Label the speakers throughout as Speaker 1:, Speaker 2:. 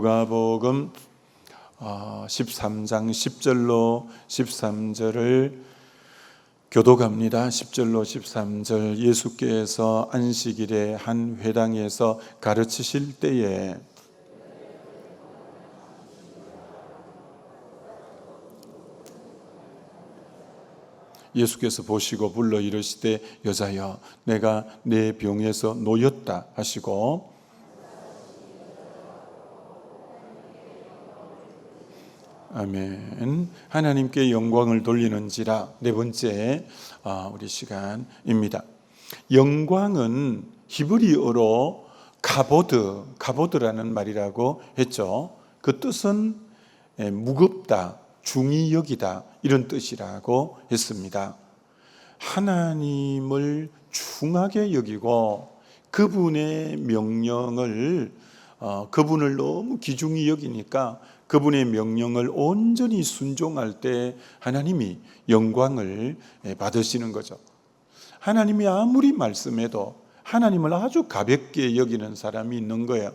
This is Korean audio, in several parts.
Speaker 1: 누가복음 13장 10절로 13절을 교독합니다. 10절로 13절 예수께서 안식일에 한 회당에서 가르치실 때에 예수께서 보시고 불러 이르시되 여자여 내가 내 병에서 놓였다 하시고 아멘. 하나님께 영광을 돌리는지라. 네 번째 우리 시간입니다. 영광은 히브리어로 가보드라는 말이라고 했죠. 그 뜻은 무겁다, 중히 여기다 이런 뜻이라고 했습니다. 하나님을 중하게 여기고 그분의 명령을 그분을 너무 귀중히 여기니까 그분의 명령을 온전히 순종할 때 하나님이 영광을 받으시는 거죠. 하나님이 아무리 말씀해도 하나님을 아주 가볍게 여기는 사람이 있는 거예요.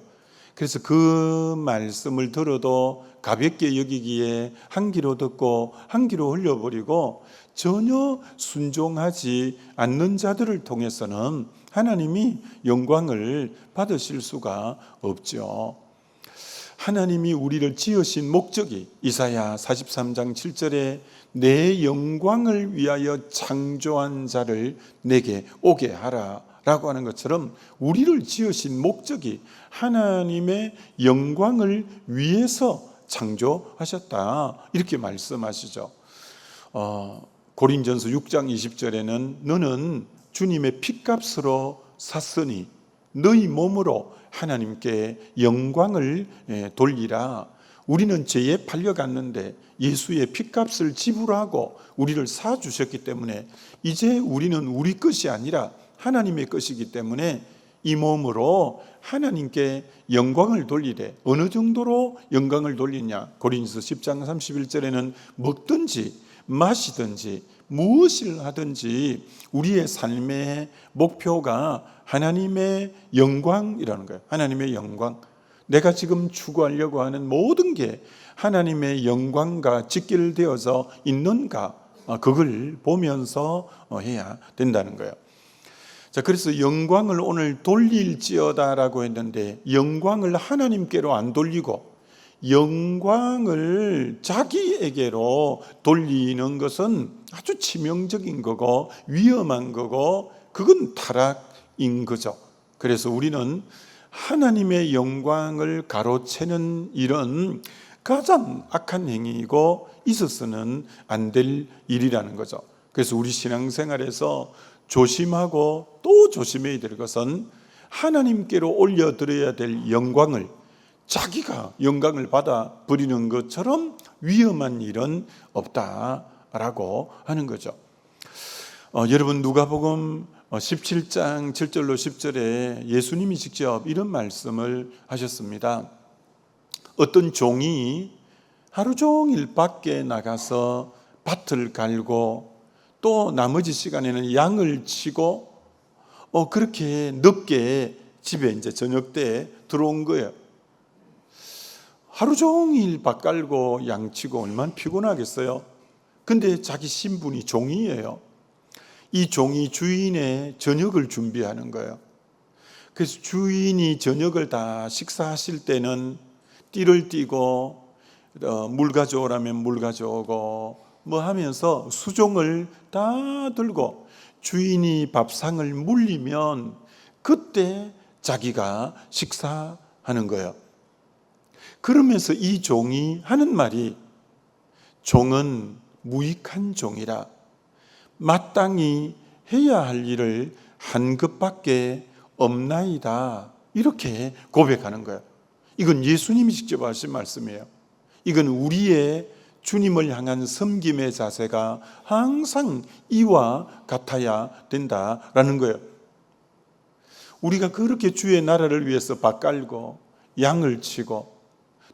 Speaker 1: 그래서 그 말씀을 들어도 가볍게 여기기에 한 귀로 듣고 한 귀로 흘려버리고 전혀 순종하지 않는 자들을 통해서는 하나님이 영광을 받으실 수가 없죠. 하나님이 우리를 지으신 목적이 이사야 43장 7절에 내 영광을 위하여 창조한 자를 내게 오게 하라 라고 하는 것처럼 우리를 지으신 목적이 하나님의 영광을 위해서 창조하셨다 이렇게 말씀하시죠. 고린전서 6장 20절에는 너는 주님의 핏값으로 샀으니 너희 몸으로 하나님께 영광을 돌리라. 우리는 죄에 팔려갔는데 예수의 핏값을 지불하고 우리를 사주셨기 때문에 이제 우리는 우리 것이 아니라 하나님의 것이기 때문에 이 몸으로 하나님께 영광을 돌리래. 어느 정도로 영광을 돌리냐? 고린도서 10장 31절에는 먹든지 마시든지 무엇을 하든지 우리의 삶의 목표가 하나님의 영광이라는 거예요. 하나님의 영광. 내가 지금 추구하려고 하는 모든 게 하나님의 영광과 직결되어서 있는가? 그걸 보면서 해야 된다는 거예요. 자, 그래서 영광을 오늘 돌릴지어다라고 했는데 영광을 하나님께로 안 돌리고 영광을 자기에게로 돌리는 것은 아주 치명적인 거고 위험한 거고 그건 타락인 거죠. 그래서 우리는 하나님의 영광을 가로채는 일은 가장 악한 행위이고 있어서는 안 될 일이라는 거죠. 그래서 우리 신앙생활에서 조심하고 또 조심해야 될 것은 하나님께로 올려드려야 될 영광을 자기가 영광을 받아 버리는 것처럼 위험한 일은 없다라고 하는 거죠. 여러분 누가복음 17장 7절로 10절에 예수님이 직접 이런 말씀을 하셨습니다. 어떤 종이 하루 종일 밖에 나가서 밭을 갈고 또 나머지 시간에는 양을 치고 그렇게 늦게 집에 이제 저녁 때 들어온 거예요. 하루 종일 밭 갈고 양 치고 얼마나 피곤하겠어요. 근데 자기 신분이 종이에요. 이 종이 주인의 저녁을 준비하는 거예요. 그래서 주인이 저녁을 다 식사하실 때는 띠를 띠고 물 가져오라면 물 가져오고 뭐 하면서 수종을 다 들고 주인이 밥상을 물리면 그때 자기가 식사하는 거예요. 그러면서 이 종이 하는 말이 종은 무익한 종이라 마땅히 해야 할 일을 한 것밖에 없나이다 이렇게 고백하는 거예요. 이건 예수님이 직접 하신 말씀이에요. 이건 우리의 주님을 향한 섬김의 자세가 항상 이와 같아야 된다라는 거예요. 우리가 그렇게 주의 나라를 위해서 밭 갈고 양을 치고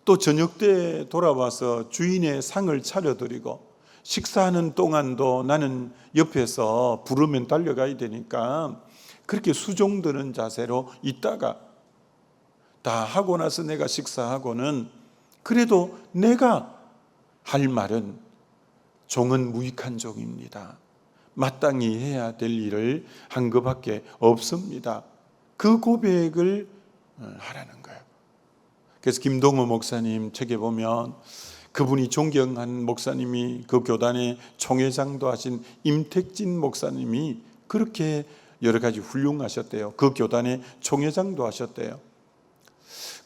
Speaker 1: 또 저녁 때 돌아와서 주인의 상을 차려드리고 식사하는 동안도 나는 옆에서 부르면 달려가야 되니까 그렇게 수종드는 자세로 있다가 다 하고 나서 내가 식사하고는 그래도 내가 할 말은 종은 무익한 종입니다. 마땅히 해야 될 일을 한 것밖에 없습니다. 그 고백을 하라는 거예요. 그래서 김동호 목사님 책에 보면 그분이 존경한 목사님이 그 교단의 총회장도 하신 임택진 목사님이 그렇게 여러 가지 훌륭하셨대요. 그 교단의 총회장도 하셨대요.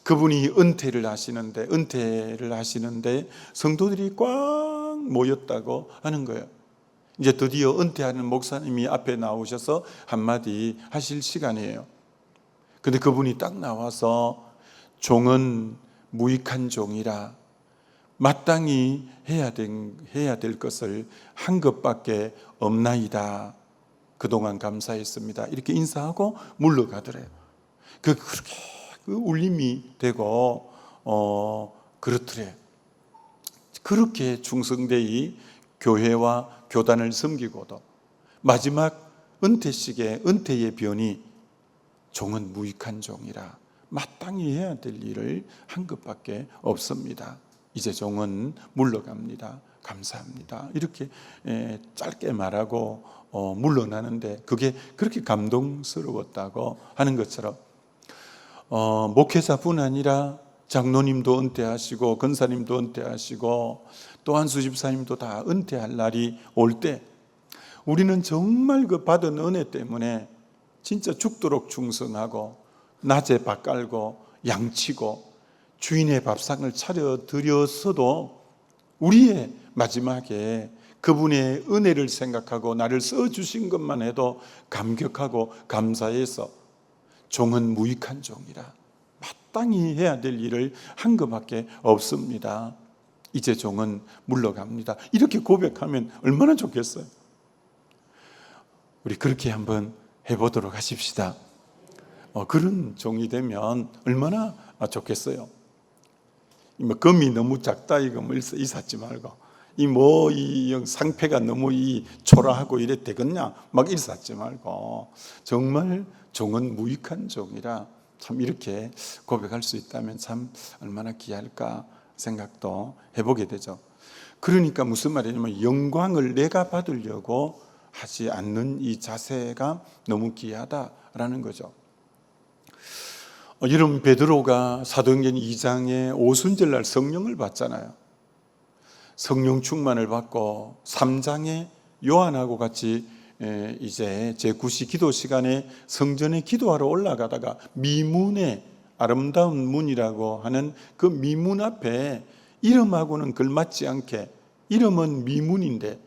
Speaker 1: 그분이 은퇴를 하시는데 성도들이 꽉 모였다고 하는 거예요. 이제 드디어 은퇴하는 목사님이 앞에 나오셔서 한마디 하실 시간이에요. 근데 그분이 딱 나와서 종은 무익한 종이라 마땅히 해야 될 것을 한 것밖에 없나이다. 그동안 감사했습니다. 이렇게 인사하고 물러가더래요. 그렇게 울림이 되고 그렇더래요. 그렇게 충성되이 교회와 교단을 섬기고도 마지막 은퇴식의 은퇴의 변이 종은 무익한 종이라 마땅히 해야 될 일을 한 것밖에 없습니다. 이제 종은 물러갑니다. 감사합니다. 이렇게 짧게 말하고 물러나는데 그게 그렇게 감동스러웠다고 하는 것처럼 목회자뿐 아니라 장로님도 은퇴하시고 권사님도 은퇴하시고 또 한수 집사님도 다 은퇴할 날이 올 때 우리는 정말 그 받은 은혜 때문에 진짜 죽도록 충성하고 낮에 밥 깔고 양치고 주인의 밥상을 차려 드렸어도 우리의 마지막에 그분의 은혜를 생각하고 나를 써주신 것만 해도 감격하고 감사해서 종은 무익한 종이라 마땅히 해야 될 일을 한 것밖에 없습니다. 이제 종은 물러갑니다. 이렇게 고백하면 얼마나 좋겠어요. 우리 그렇게 한번 해보도록 하십시다. 그런 종이 되면 얼마나 좋겠어요. 금이 너무 작다 이거 이 샀지 말고 이 상패가 너무 초라하고 이래 되겠냐 막 이 샀지 말고 정말 종은 무익한 종이라 참 이렇게 고백할 수 있다면 참 얼마나 귀할까 생각도 해보게 되죠. 그러니까 무슨 말이냐면 영광을 내가 받으려고 하지 않는 이 자세가 너무 귀하다라는 거죠. 여러분 베드로가 사도행전 2장에 오순절날 성령을 받잖아요. 성령 충만을 받고 3장에 요한하고 같이 이제 제9시 기도 시간에 성전에 기도하러 올라가다가 미문에 아름다운 문이라고 하는 그 미문 앞에 이름하고는 걸맞지 않게 이름은 미문인데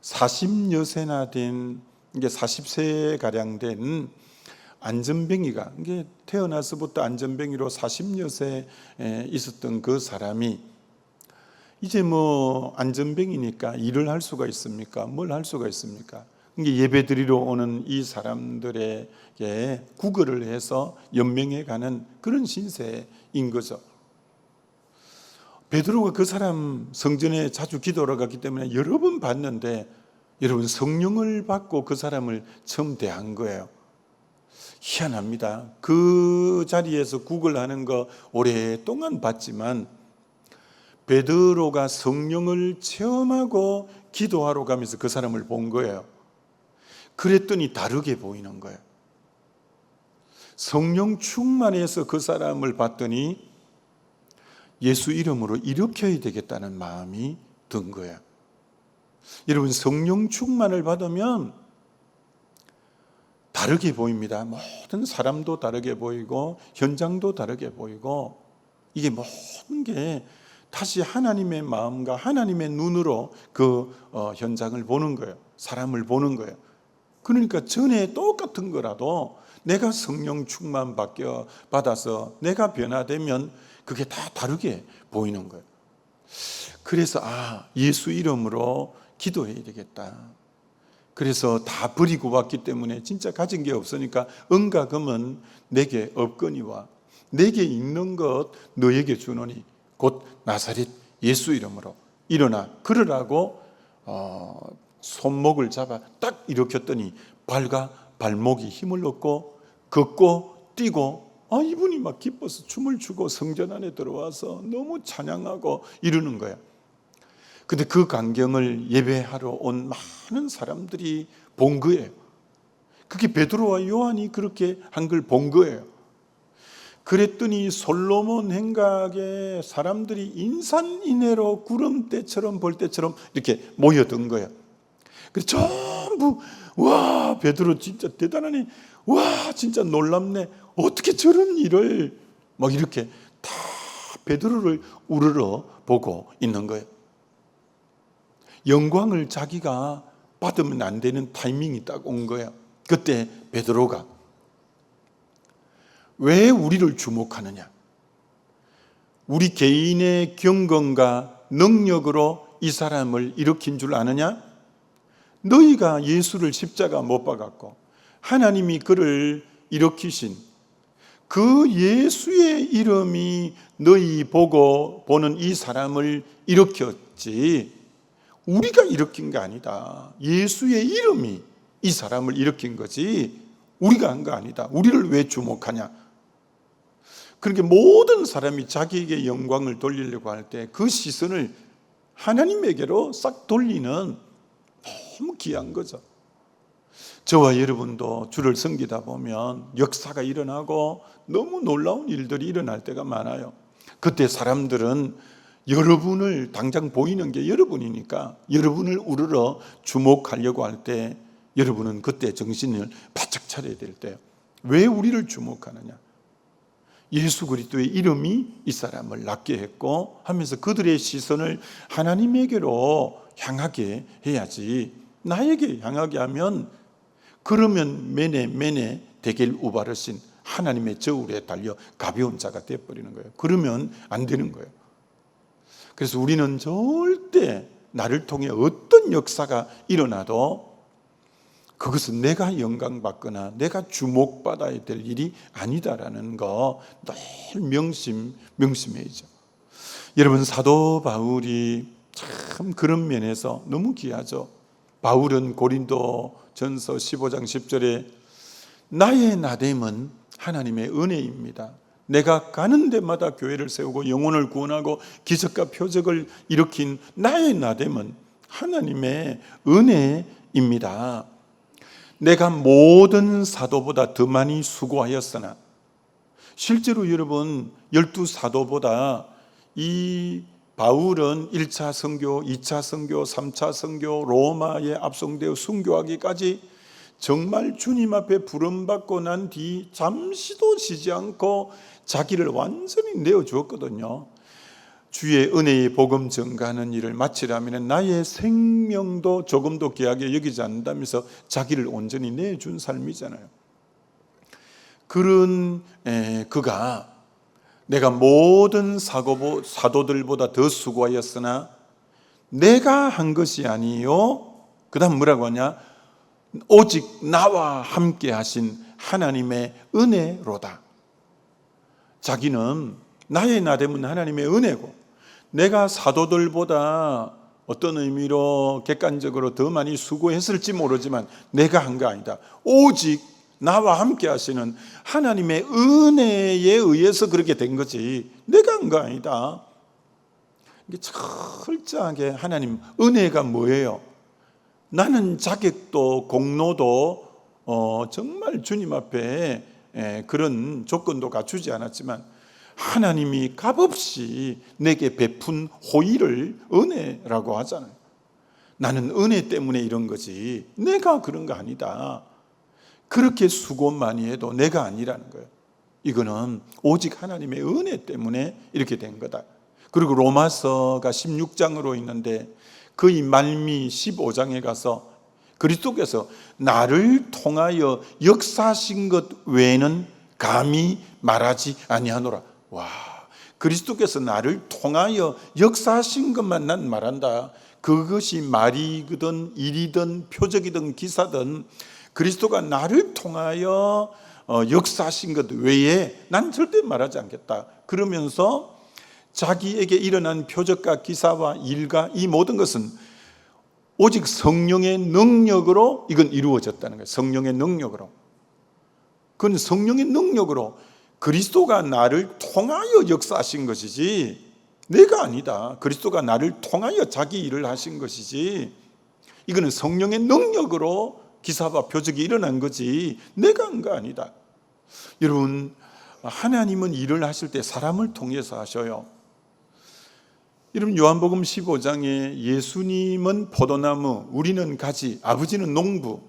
Speaker 1: 40여세나 된 이게 40세 가량 된 안전뱅이가 이게 태어나서부터 안전뱅이로 40여세 있었던 그 사람이 이제 안전뱅이니까 일을 할 수가 있습니까? 뭘 할 수가 있습니까? 이게 예배드리러 오는 이 사람들에게 구걸을 해서 연명해 가는 그런 신세인 거죠. 베드로가 그 사람 성전에 자주 기도하러 갔기 때문에 여러 번 봤는데 여러분 성령을 받고 그 사람을 처음 대한 거예요. 희한합니다. 그 자리에서 구걸하는 거 오랫동안 봤지만 베드로가 성령을 체험하고 기도하러 가면서 그 사람을 본 거예요. 그랬더니 다르게 보이는 거예요. 성령 충만해서 그 사람을 봤더니 예수 이름으로 일으켜야 되겠다는 마음이 든 거예요. 여러분 성령 충만을 받으면 다르게 보입니다. 모든 사람도 다르게 보이고 현장도 다르게 보이고 이게 모든 게 다시 하나님의 마음과 하나님의 눈으로 그 현장을 보는 거예요. 사람을 보는 거예요. 그러니까 전에 똑같은 거라도 내가 성령 충만 받아서 내가 변화되면 그게 다 다르게 보이는 거예요. 그래서 예수 이름으로 기도해야 되겠다. 그래서 다 버리고 왔기 때문에 진짜 가진 게 없으니까 은과금은 내게 없거니와 내게 있는 것 너에게 주노니 곧 나사렛 예수 이름으로 일어나 걸으라고 손목을 잡아 딱 일으켰더니 발과 발목이 힘을 얻고 걷고 뛰고 이분이 막 기뻐서 춤을 추고 성전 안에 들어와서 너무 찬양하고 이러는 거야. 근데 그 광경을 예배하러 온 많은 사람들이 본 거예요. 그게 베드로와 요한이 그렇게 한 걸 본 거예요. 그랬더니 솔로몬 행각에 사람들이 인산인해로 구름대처럼 벌떼처럼 이렇게 모여든 거예요. 그래서 전부 와, 베드로 진짜 대단하네, 와 진짜 놀랍네, 어떻게 저런 일을, 막 이렇게 다 베드로를 우러러 보고 있는 거예요. 영광을 자기가 받으면 안 되는 타이밍이 딱 온 거예요. 그때 베드로가 왜 우리를 주목하느냐? 우리 개인의 경건과 능력으로 이 사람을 일으킨 줄 아느냐? 너희가 예수를 십자가 못 박았고 하나님이 그를 일으키신 그 예수의 이름이 너희 보고 보는 이 사람을 일으켰지 우리가 일으킨 게 아니다. 예수의 이름이 이 사람을 일으킨 거지 우리가 한 거 아니다. 우리를 왜 주목하냐? 그렇게 모든 사람이 자기에게 영광을 돌리려고 할 때 그 시선을 하나님에게로 싹 돌리는 너무 귀한 거죠. 저와 여러분도 주를 섬기다 보면 역사가 일어나고 너무 놀라운 일들이 일어날 때가 많아요. 그때 사람들은 여러분을 당장 보이는 게 여러분이니까 여러분을 우러러 주목하려고 할 때 여러분은 그때 정신을 바짝 차려야 될 때요. 왜 우리를 주목하느냐? 예수 그리스도의 이름이 이 사람을 낫게 했고 하면서 그들의 시선을 하나님에게로 향하게 해야지. 나에게 향하게 하면 그러면 매네 대겔 우바르신 하나님의 저울에 달려 가벼운 자가 되어버리는 거예요. 그러면 안 되는 거예요. 그래서 우리는 절대 나를 통해 어떤 역사가 일어나도 그것은 내가 영광받거나 내가 주목받아야 될 일이 아니다라는 거 늘 명심해야죠. 여러분, 사도 바울이 참 그런 면에서 너무 귀하죠. 바울은 고린도 전서 15장 10절에 나의 나됨은 하나님의 은혜입니다. 내가 가는 데마다 교회를 세우고 영혼을 구원하고 기적과 표적을 일으킨 나의 나됨은 하나님의 은혜입니다. 내가 모든 사도보다 더 많이 수고하였으나, 실제로 여러분 12사도보다 이 바울은 1차 선교, 2차 선교, 3차 선교, 로마에 압송되어 순교하기까지 정말 주님 앞에 부름받고 난 뒤 잠시도 쉬지 않고 자기를 완전히 내어주었거든요. 주의 은혜의 복음 전가하는 일을 마치려면 나의 생명도 조금도 귀하게 여기지 않는다면서 자기를 온전히 내준 삶이잖아요. 그런 그가 내가 모든 사도들보다 더 수고하였으나 내가 한 것이 아니요, 그 다음 뭐라고 하냐, 오직 나와 함께 하신 하나님의 은혜로다. 자기는 나의 나됨은 하나님의 은혜고, 내가 사도들보다 어떤 의미로 객관적으로 더 많이 수고했을지 모르지만 내가 한 거 아니다. 오직 나와 함께 하시는 하나님의 은혜에 의해서 그렇게 된 거지 내가 한 거 아니다. 이게 철저하게 하나님 은혜가 뭐예요? 나는 자격도 공로도 정말 주님 앞에 그런 조건도 갖추지 않았지만 하나님이 값없이 내게 베푼 호의를 은혜라고 하잖아요. 나는 은혜 때문에 이런 거지 내가 그런 거 아니다. 그렇게 수고 많이 해도 내가 아니라는 거예요. 이거는 오직 하나님의 은혜 때문에 이렇게 된 거다. 그리고 로마서가 16장으로 있는데 거의 말미 15장에 가서 그리스도께서 나를 통하여 역사하신 것 외에는 감히 말하지 아니하노라. 와, 그리스도께서 나를 통하여 역사하신 것만 난 말한다. 그것이 말이든 일이든 표적이든 기사든 그리스도가 나를 통하여 역사하신 것 외에 난 절대 말하지 않겠다. 그러면서 자기에게 일어난 표적과 기사와 일과 이 모든 것은 오직 성령의 능력으로 이건 이루어졌다는 거예요. 성령의 능력으로. 그건 성령의 능력으로 그리스도가 나를 통하여 역사하신 것이지 내가 아니다. 그리스도가 나를 통하여 자기 일을 하신 것이지, 이거는 성령의 능력으로 기사와 표적이 일어난 거지 내가 한 거 아니다. 여러분, 하나님은 일을 하실 때 사람을 통해서 하셔요. 여러분, 요한복음 15장에 예수님은 포도나무, 우리는 가지, 아버지는 농부.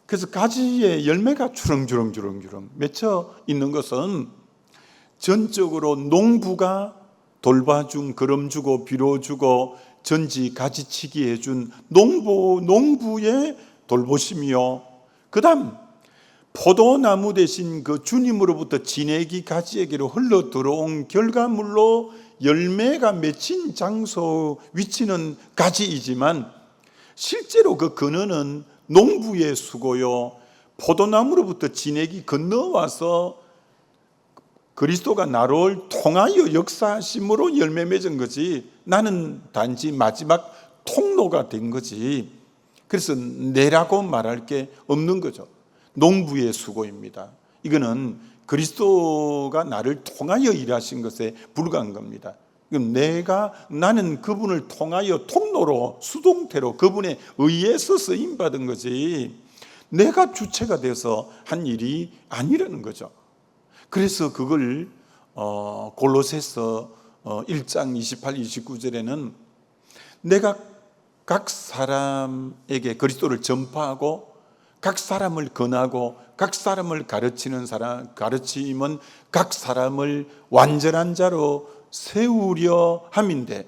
Speaker 1: 그래서 가지에 열매가 주렁주렁 맺혀 있는 것은 전적으로 농부가 돌봐준, 거름주고 빌어주고 전지 가지치기 해준 농부의 돌보심이요, 그 다음 포도나무 대신 그 주님으로부터 진액이 가지에게로 흘러 들어온 결과물로 열매가 맺힌 장소 위치는 가지이지만 실제로 그 근원은 농부의 수고요, 포도나무로부터 진액이 건너와서 그리스도가 나를 통하여 역사하심으로 열매 맺은 거지, 나는 단지 마지막 통로가 된 거지. 그래서 내라고 말할 게 없는 거죠. 농부의 수고입니다. 이거는 그리스도가 나를 통하여 일하신 것에 불과한 겁니다. 그럼 나는 그분을 통하여 통로로, 수동태로 그분에 의해서 쓰임받은 거지 내가 주체가 돼서 한 일이 아니라는 거죠. 그래서 그걸 골로새서 1장 28, 29절에는 내가 각 사람에게 그리스도를 전파하고 각 사람을 권하고 각 사람을 가르침은 각 사람을 완전한 자로 세우려 함인데,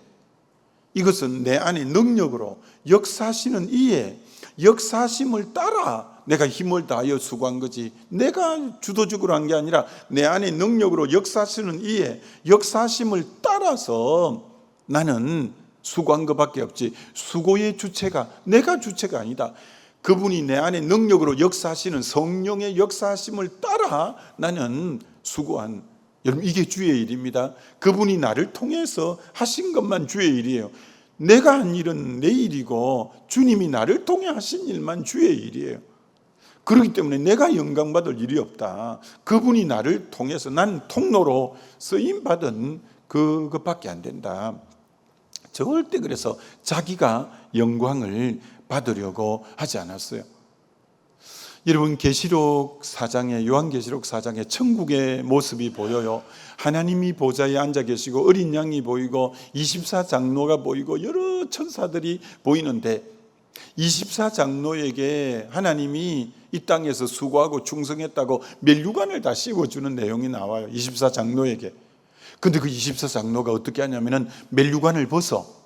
Speaker 1: 이것은 내 안에 능력으로 역사하시는 이에 역사하심을 따라 내가 힘을 다하여 수고한 거지 내가 주도적으로 한 게 아니라 내 안에 능력으로 역사하시는 이에 역사하심을 따라서 나는 수고한 것밖에 없지, 수고의 주체가 내가 주체가 아니다. 그분이 내 안에 능력으로 역사하시는 성령의 역사하심을 따라 나는 수고한, 여러분 이게 주의 일입니다. 그분이 나를 통해서 하신 것만 주의 일이에요. 내가 한 일은 내 일이고 주님이 나를 통해 하신 일만 주의 일이에요. 그렇기 때문에 내가 영광받을 일이 없다. 그분이 나를 통해서 난 통로로 쓰임받은 그것밖에 안 된다. 절대 그래서 자기가 영광을 받으려고 하지 않았어요. 여러분, 계시록 4장에, 요한계시록 4장에 천국의 모습이 보여요. 하나님이 보좌에 앉아 계시고 어린 양이 보이고 24장로가 보이고 여러 천사들이 보이는데, 24장로에게 하나님이 이 땅에서 수고하고 충성했다고 면류관을 다 씌워주는 내용이 나와요. 24장로에게. 근데 그 24장로가 어떻게 하냐면은 면류관을 벗어,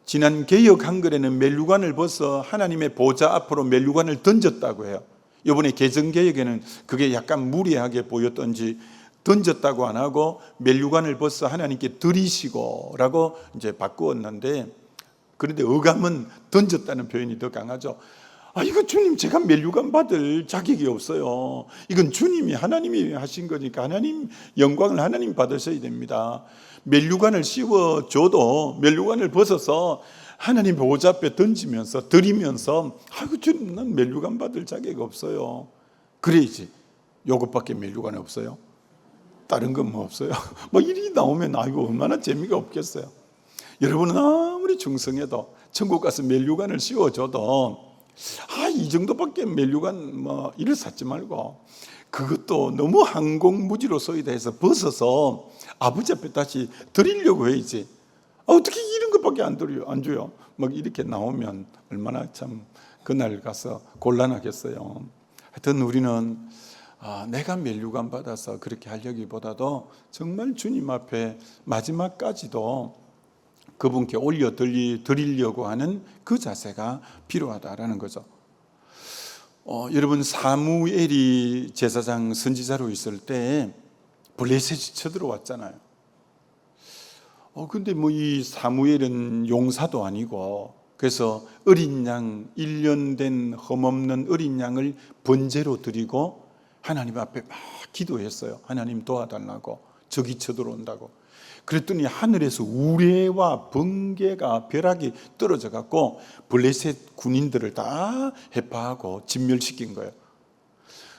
Speaker 1: 지난 개역 한글에는 면류관을 벗어 하나님의 보좌 앞으로 면류관을 던졌다고 해요. 이번에 개정개역에는 그게 약간 무리하게 보였던지 던졌다고 안 하고 면류관을 벗어 하나님께 드리시고 라고 이제 바꾸었는데, 그런데 어감은 던졌다는 표현이 더 강하죠. 이거 주님, 제가 면류관 받을 자격이 없어요. 이건 주님이, 하나님이 하신 거니까 하나님 영광을 하나님 받으셔야 됩니다. 면류관을 씌워줘도 면류관을 벗어서 하나님 보좌 앞에 던지면서 드리면서 주님, 난 면류관 받을 자격이 없어요. 그래야지. 요것밖에 면류관이 없어요? 다른 건 뭐 없어요? 일이 나오면 얼마나 재미가 없겠어요. 여러분은 아무리 충성해도 천국 가서 면류관을 씌워줘도 이 정도밖에 면류관 이를 쌓지 말고, 그것도 너무 항공무지로 쏘이다 해서 벗어서 아버지 앞에 다시 드리려고 해야지. 어떻게 이런 것밖에 안 줘요? 이렇게 나오면 얼마나 참 그날 가서 곤란하겠어요. 하여튼 우리는 내가 면류관 받아서 그렇게 하려기보다도 정말 주님 앞에 마지막까지도 그분께 올려 드리려고 하는 그 자세가 필요하다라는 거죠. 여러분, 사무엘이 제사장 선지자로 있을 때 블레셋이 쳐들어왔잖아요. 근데 이 사무엘은 용사도 아니고, 그래서 어린 양, 1년 된 흠없는 어린 양을 번제로 드리고 하나님 앞에 막 기도했어요. 하나님 도와달라고, 적이 쳐들어온다고. 그랬더니 하늘에서 우레와 번개가 벼락이 떨어져 갖고 블레셋 군인들을 다 해파하고 진멸시킨 거예요.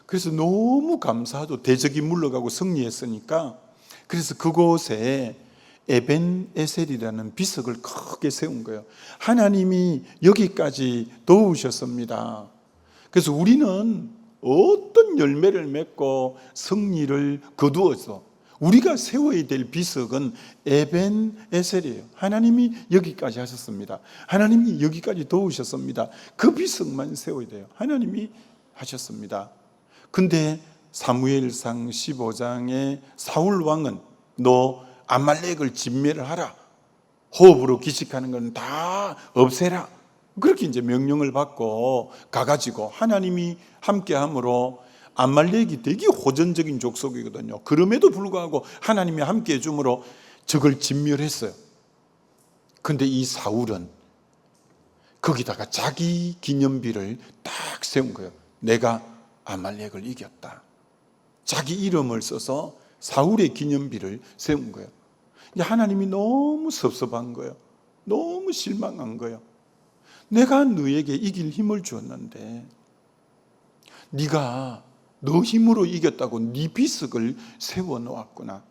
Speaker 1: 그래서 너무 감사하죠. 대적이 물러가고 승리했으니까. 그래서 그곳에 에벤에셀이라는 비석을 크게 세운 거예요. 하나님이 여기까지 도우셨습니다. 그래서 우리는 어떤 열매를 맺고 승리를 거두어서 우리가 세워야 될 비석은 에벤에셀이에요. 하나님이 여기까지 하셨습니다. 하나님이 여기까지 도우셨습니다. 그 비석만 세워야 돼요. 하나님이 하셨습니다. 근데 사무엘상 15장에 사울 왕은 너 아말렉을 진멸을 하라. 호흡으로 기식하는 건 다 없애라. 그렇게 이제 명령을 받고 가가지고 하나님이 함께함으로 아말렉이 되게 호전적인 족속이거든요. 그럼에도 불구하고 하나님이 함께 해줌으로 적을 진멸했어요. 근데 이 사울은 거기다가 자기 기념비를 딱 세운 거예요. 내가 아말렉을 이겼다. 자기 이름을 써서 사울의 기념비를 세운 거예요. 하나님이 너무 섭섭한 거예요. 너무 실망한 거예요. 내가 너에게 이길 힘을 주었는데 네가 너 힘으로 이겼다고 네 비석을 세워놓았구나.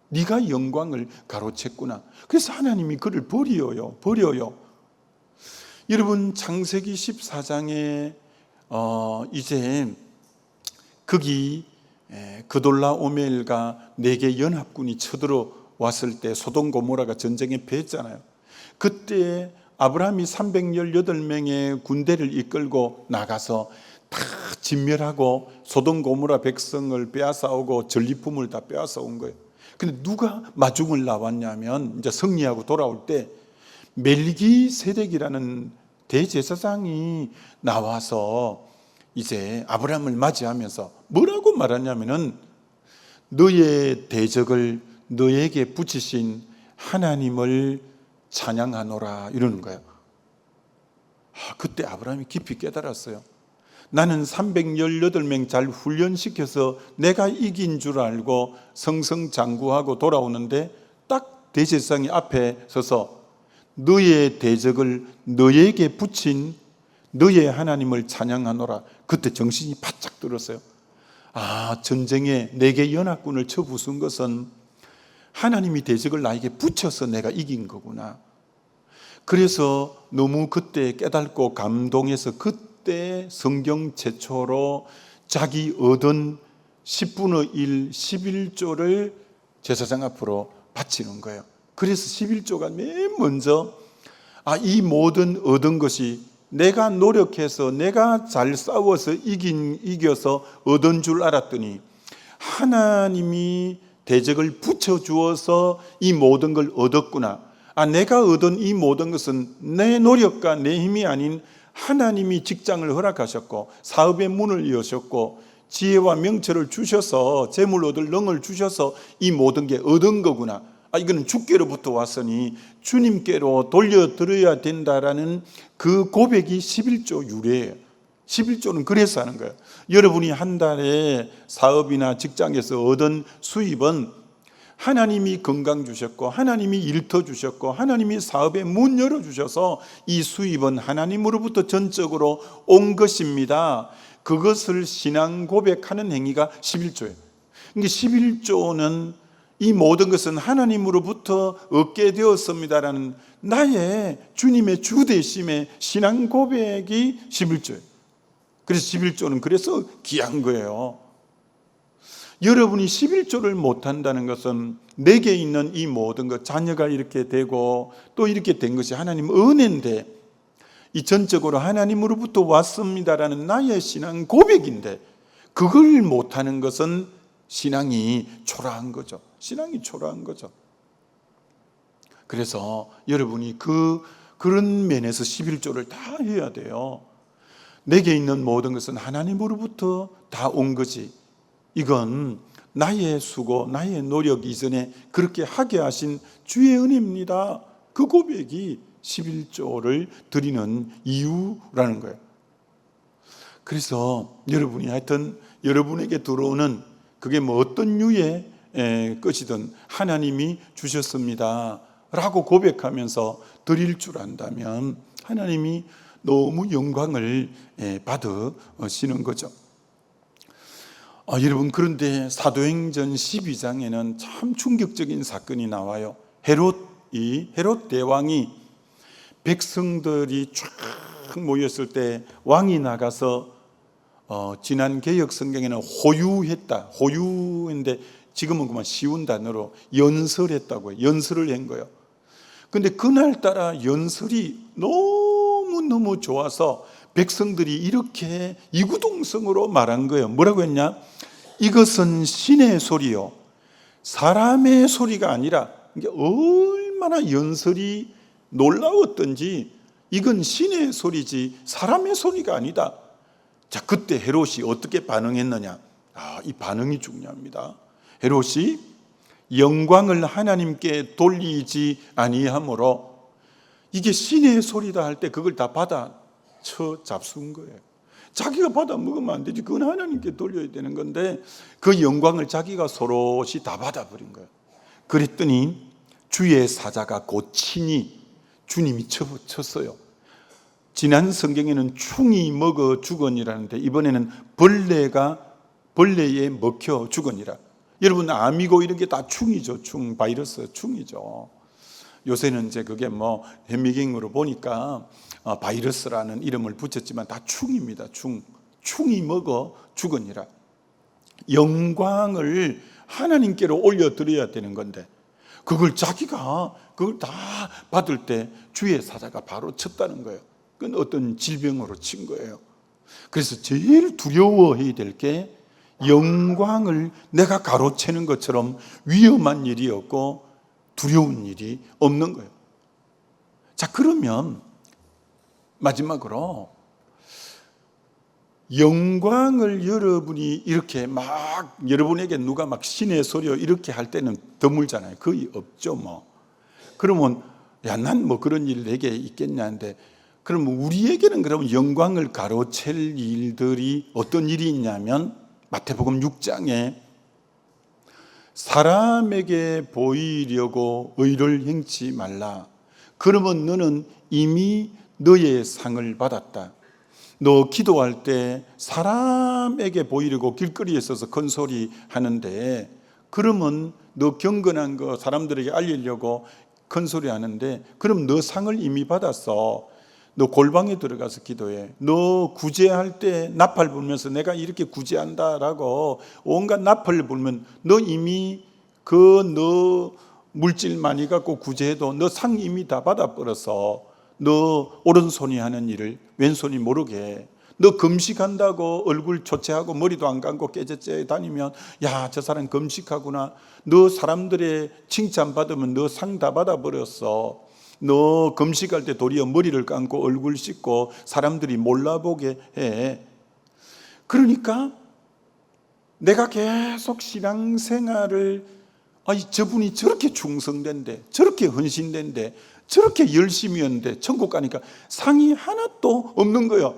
Speaker 1: 네가 영광을 가로챘구나. 그래서 하나님이 그를 버려요. 여러분 창세기 14장에 이제 거기 그돌라오멜과 4개 연합군이 쳐들어왔을 때 소돔 고모라가 전쟁에 패했잖아요. 그때 아브라함이 318명의 군대를 이끌고 나가서 다 진멸하고 소돔 고모라 백성을 빼앗아오고 전리품을 다 빼앗아온 거예요. 근데 누가 마중을 나왔냐면 이제 승리하고 돌아올 때 멜기세덱이라는 대제사장이 나와서 이제 아브라함을 맞이하면서 뭐라고 말하냐면은 너의 대적을 너에게 붙이신 하나님을 찬양하노라 이러는 거예요. 그때 아브라함이 깊이 깨달았어요. 나는 318명 잘 훈련시켜서 내가 이긴 줄 알고 성성장구하고 돌아오는데 딱 대제사장이 앞에 서서 너의 대적을 너에게 붙인 너의 하나님을 찬양하노라. 그때 정신이 바짝 들었어요. 전쟁에 4개 연합군을 쳐 부순 것은 하나님이 대적을 나에게 붙여서 내가 이긴 거구나. 그래서 너무 그때 깨닫고 감동해서 그때 성경 최초로 자기 얻은 10분의 1, 11조를 제사장 앞으로 바치는 거예요. 그래서 11조가 맨 먼저 이 모든 얻은 것이 내가 노력해서 내가 잘 싸워서 이겨서 얻은 줄 알았더니 하나님이 대적을 붙여주어서 이 모든 걸 얻었구나. 내가 얻은 이 모든 것은 내 노력과 내 힘이 아닌 하나님이 직장을 허락하셨고 사업의 문을 여셨고 지혜와 명철을 주셔서 재물 얻을 능을 주셔서 이 모든 게 얻은 거구나. 이거는 주께로부터 왔으니 주님께로 돌려드려야 된다라는 그 고백이 11조 유래예요. 11조는 그래서 하는 거예요. 여러분이 한 달에 사업이나 직장에서 얻은 수입은 하나님이 건강 주셨고 하나님이 일터 주셨고 하나님이 사업의 문 열어주셔서 이 수입은 하나님으로부터 전적으로 온 것입니다. 그것을 신앙 고백하는 행위가 11조예요. 그러니까 11조는 이 모든 것은 하나님으로부터 얻게 되었습니다라는 나의 주님의 주되심의 신앙 고백이 11조예요. 그래서 11조는 그래서 귀한 거예요. 여러분이 11조를 못한다는 것은 내게 있는 이 모든 것, 자녀가 이렇게 되고 또 이렇게 된 것이 하나님 은혜인데 이 전적으로 하나님으로부터 왔습니다라는 나의 신앙 고백인데 그걸 못하는 것은 신앙이 초라한 거죠. 신앙이 초라한 거죠. 그래서 여러분이 그런 면에서 11조를 다 해야 돼요. 내게 있는 모든 것은 하나님으로부터 다 온 거지. 이건 나의 수고, 나의 노력 이전에 그렇게 하게 하신 주의 은혜입니다. 그 고백이 11조를 드리는 이유라는 거예요. 그래서 여러분이 하여튼 여러분에게 들어오는 그게 뭐 어떤 유의 것이든 하나님이 주셨습니다 라고 고백하면서 드릴 줄 안다면 하나님이 너무 영광을 받으시는 거죠. 여러분, 그런데 사도행전 12장에는 참 충격적인 사건이 나와요. 헤롯 대왕이 백성들이 쫙 모였을 때 왕이 나가서 지난 개역 성경에는 호유인데 지금은 그만 쉬운 단어로 연설했다고 해요. 연설을 한 거예요. 근데 그날따라 연설이 너무너무 좋아서 백성들이 이렇게 이구동성으로 말한 거예요. 뭐라고 했냐? 이것은 신의 소리요, 사람의 소리가 아니라, 이게 얼마나 연설이 놀라웠던지, 이건 신의 소리지 사람의 소리가 아니다. 자, 그때 헤롯이 어떻게 반응했느냐? 이 반응이 중요합니다. 헤롯이 영광을 하나님께 돌리지 아니하므로, 이게 신의 소리다 할 때 그걸 다 받아 잡순 거예요. 자기가 받아 먹으면 안 되지. 그건 하나님께 돌려야 되는 건데 그 영광을 자기가 서로시 다 받아버린 거예요. 그랬더니 주의 사자가 곧 친히 주님이 쳤어요. 지난 성경에는 충이 먹어 죽으니라는데 이번에는 벌레에 먹혀 죽으니라. 여러분, 암이고 이런 게 다 충이죠. 바이러스 충이죠. 요새는 이제 그게 현미경으로 보니까 바이러스라는 이름을 붙였지만 다 충입니다. 충이 먹어 죽으니라. 영광을 하나님께로 올려드려야 되는 건데 그걸 자기가 그걸 다 받을 때 주의 사자가 바로 쳤다는 거예요. 그건 어떤 질병으로 친 거예요. 그래서 제일 두려워해야 될 게 영광을 내가 가로채는 것처럼 위험한 일이었고 두려운 일이 없는 거예요. 자, 그러면 마지막으로 영광을 여러분이 이렇게 여러분에게 누가 신의 소리요 이렇게 할 때는 드물잖아요. 거의 없죠. 그러면 난 그런 일 내게 있겠냐는데, 그러면 우리에게는 그러면 영광을 가로챌 일들이 어떤 일이 있냐면 마태복음 6장에 사람에게 보이려고 의를 행치 말라. 그러면 너는 이미 너의 상을 받았다. 너 기도할 때 사람에게 보이려고 길거리에 서서 큰 소리 하는데, 그러면 너 경건한 거 사람들에게 알리려고 큰 소리 하는데, 그럼 너 상을 이미 받았어. 너 골방에 들어가서 기도해. 너 구제할 때 나팔 불면서 내가 이렇게 구제한다라고 온갖 나팔을 불면 너 이미 너 물질 많이 갖고 구제해도 너 상 이미 다 받아버렸어. 너 오른손이 하는 일을 왼손이 모르게 해. 너 금식한다고 얼굴 초췌하고 머리도 안 감고 깨졌째 다니면 야, 저 사람 금식하구나. 너 사람들의 칭찬 받으면 너 상 다 받아버렸어. 너 금식할 때 도리어 머리를 감고 얼굴 씻고 사람들이 몰라보게 해. 그러니까 내가 계속 신앙생활을 저분이 저렇게 충성된데, 저렇게 헌신된데, 저렇게 열심히 했는데 천국 가니까 상이 하나도 없는 거예요.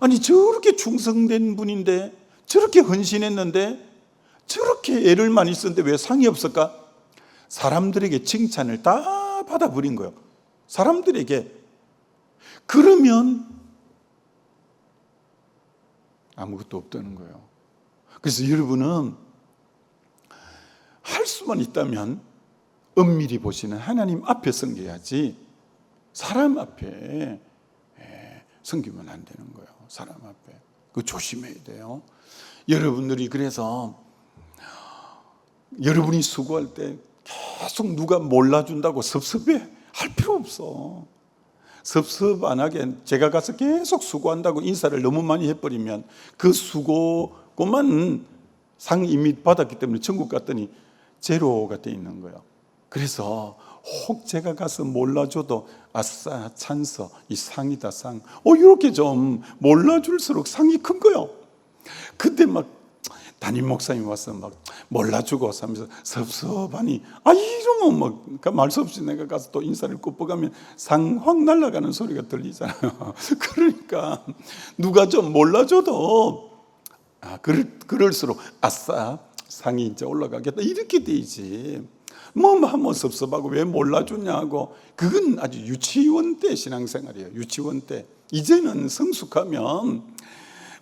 Speaker 1: 아니, 저렇게 충성된 분인데, 저렇게 헌신했는데, 저렇게 애를 많이 썼는데 왜 상이 없을까? 사람들에게 칭찬을 다 받아버린 거예요. 사람들에게. 그러면 아무것도 없다는 거예요. 그래서 여러분은 할 수만 있다면 엄밀히 보시는 하나님 앞에 섬겨야지 사람 앞에 섬기면 안 되는 거예요. 사람 앞에. 그거 조심해야 돼요. 여러분들이 그래서 여러분이 수고할 때 계속 누가 몰라준다고 섭섭해 할 필요 없어. 섭섭 안 하게 제가 가서 계속 수고한다고 인사를 너무 많이 해버리면 그 수고만 상 이미 받았기 때문에 천국 갔더니 제로가 돼 있는 거예요. 그래서 혹 제가 가서 몰라줘도 아싸 찬서 이 상이다 상. 이렇게 좀 몰라줄수록 상이 큰 거예요. 그때 담임 목사님 와서 몰라주고 하면서 섭섭하니 이러면 말 수 없이 내가 가서 또 인사를 굽어가면 상 확 날아가는 소리가 들리잖아요. 그러니까 누가 좀 몰라줘도 그럴수록 아싸 상이 이제 올라가겠다 이렇게 되지. 한번 섭섭하고 왜 몰라주냐고. 그건 아주 유치원 때 신앙생활이에요. 유치원 때. 이제는 성숙하면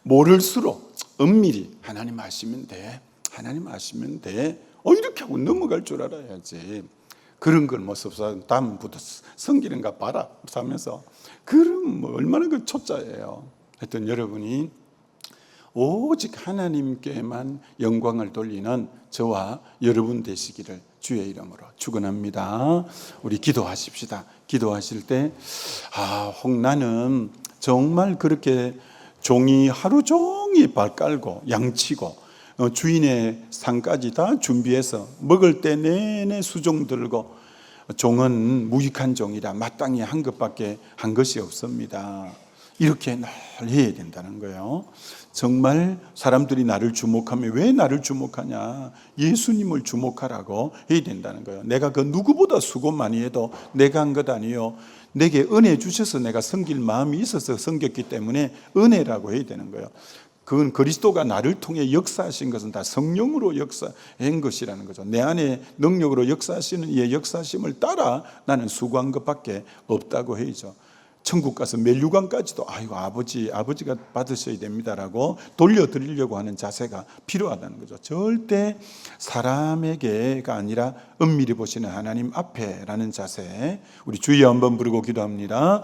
Speaker 1: 모를수록 은밀히 하나님 아시면 돼. 하나님 아시면 돼. 이렇게 하고 넘어갈 줄 알아야지. 그런 걸 모습 다음부터 성기는가 봐라 하면서 그럼 얼마나 그 초짜예요. 하여튼 여러분이 오직 하나님께만 영광을 돌리는 저와 여러분 되시기를 주의 이름으로 축원합니다. 우리 기도하십시다. 기도하실 때 혹 나는 정말 그렇게 종이 하루 종일 발 깔고 양치고 주인의 상까지 다 준비해서 먹을 때 내내 수종 들고 종은 무익한 종이라 마땅히 한 것밖에 한 것이 없습니다. 이렇게 늘 해야 된다는 거예요. 정말 사람들이 나를 주목하면 왜 나를 주목하냐? 예수님을 주목하라고 해야 된다는 거예요. 내가 그 누구보다 수고 많이 해도 내가 한 것 아니요. 내게 은혜 주셔서 내가 섬길 마음이 있어서 섬겼기 때문에 은혜라고 해야 되는 거예요. 그건 그리스도가 나를 통해 역사하신 것은 다 성령으로 역사한 것이라는 거죠. 내 안에 능력으로 역사하시는 이 역사심을 따라 나는 수고한 것밖에 없다고 해야죠. 천국 가서 면류관까지도 아버지가 받으셔야 됩니다라고 돌려드리려고 하는 자세가 필요하다는 거죠. 절대 사람에게가 아니라 은밀히 보시는 하나님 앞에라는 자세. 우리 주여 한번 부르고 기도합니다.